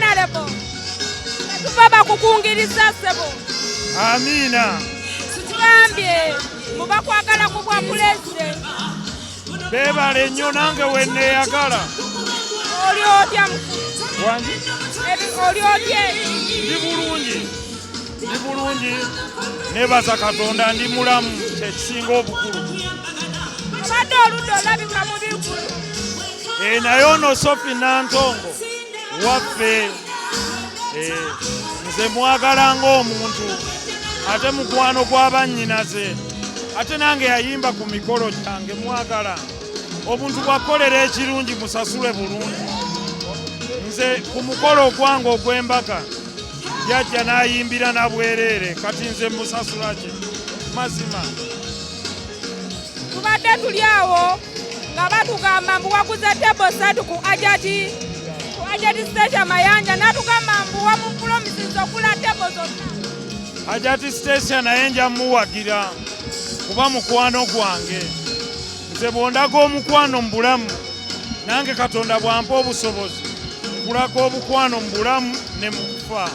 Honorable. Tuva kukungiriza sebo. Amina. Tutambye mubakwagala ku bwa president. Bebale nnyo nange wenne yagala. Oli otya wangi? Oli otya? Ndi bulungi. Nebaza Katonda ndi mulamu kyekisinga obukulu. Obadde oludde olabika mu bikulu. Naye ono Sophie Nantongo waffe nze mwagala ng'omuntu ate mukwano gw'abannyinaze ate nange yayimba ku mikolo gyange mwagala omuntu bw'akolera ekirungi musasule bulungi. Nze ku mukolo ogwange ogw'embaga yajja n'ayimbira na bwereere kati nze musasula ki mazima. Tubadde tuli awo nga batugamba mbu waguze tebo 3 ku Ajati station Mayanja n'atugamba mbu wamupulomisiza okula tebo zonna. Ajati station naye nja muwagira kuba mukwano gwange. Nze bw'ondaga omukwano mu bulamu nange Katonda bw'ampa obusobozi nkulaga obukwano mu bulamu ne mu kufa.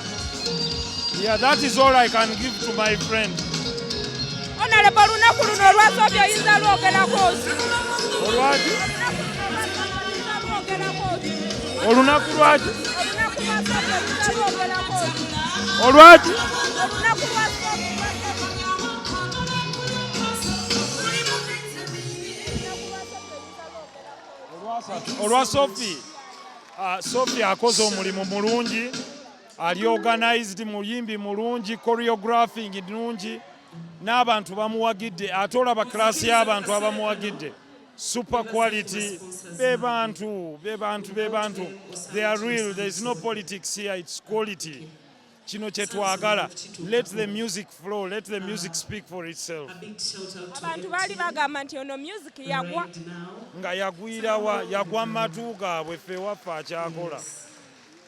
Yeah, that is all I can give to my friend. Honorable olunaku luno olwasooka oyinza lwogerako ki? Olwaki? Olunaku lwaki? Olunaku lwasooka oyinza lwogerako ki? Olwaki? Olunaku lwasooka. Olwa Sophie. Sophie akoze omulimu mulungi. Ali organized, muyimbi mulungi, choreographing nungi. N'abantu bamuwagidde ate olaba klasi y'abantu abamuwagidde super quality. Bebantu. They are real. There is no politics here. It's quality. Kino kye twagala. Let the music flow. Let the music speak for itself. Abantu baali bagamba nti ono music yagwa. Nga yagwirawa yagwa matu gaabwe ffe waffe akyakola.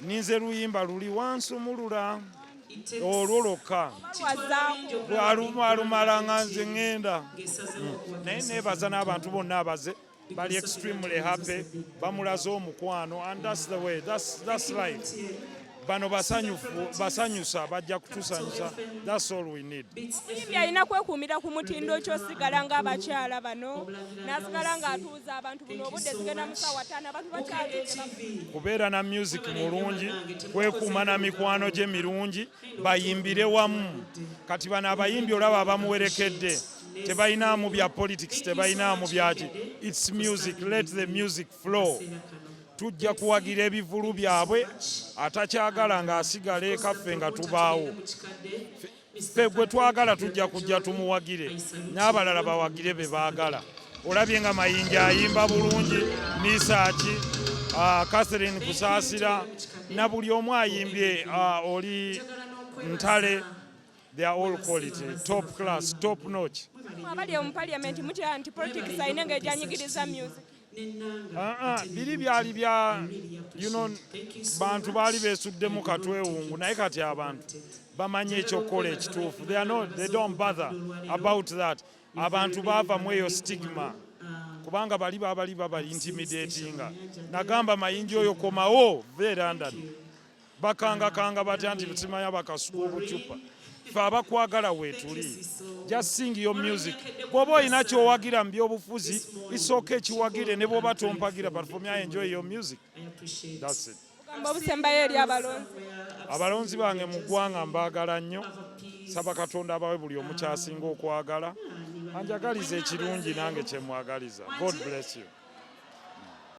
Ninze luyimba luli wansumulula. Olwo lwokka lwalumala nga nze ŋŋenda. Naye neebaza n'abantu bonna abaze bali extremely happy bamulaze omukwano and that's the way, that's life. Bano basanyusa bajja kutusanyusa. That's all we need. Omuyimbi alina kwekuumira ku mutindo ky'osigala ng'abakyala bano n'asigala ng'atuuza abantu buno obudde zigenda mu ssaawa 5 abantu bakyali kubeera na music mulungi kwekuuma na mikwano gye mirungi bayimbire wamu. Kati bano abayimbi olaba abamuwerekedde tebayinaamu bya politics tebayinaamu byaki. It's music. Let the music flow. Tujja kuwagira ebivulu byabwe atakyagala ng'asigala eka ffe nga tubaawo. Ffe gwe twagala tujja kujja tumuwagire n'abalala bawagire be baagala. Olabye nga Mayinja ayimba bulungi, Misaaki, Catherine Kusaasira na buli omu ayimbye oli Ntale. They are all quality, top class, top notch. Abali mu parliament mutya nti politics ayina ng'ejanyigiriza music. Biri byali bya bantu baali beesuddemu katwewungu naye kati abantu bamanyi ekyokukola ekituufu. They don't bother about that. Abantu baava mu eyo stigma kubanga bali babali intimidatinga. Nagamba Mayinja oyo komawo ve London bakangakanga batya nti simanya bakasuka obucupa. Ffe abakwagala weetuli. Just sing your music. Bw'oba olina kyowagira mu byobufuzi isooka ekiwagire ne bw'oba tompagira, but for me I enjoy your music. That's it. Obusembayo eri abalonzi. Abalonzi bange mu ggwanga mbaagala nnyo. Saba Katonda abawe buli omu kyasinga okwagala. Anjagaliza ekirungi nange kye mwagaliza. God bless you.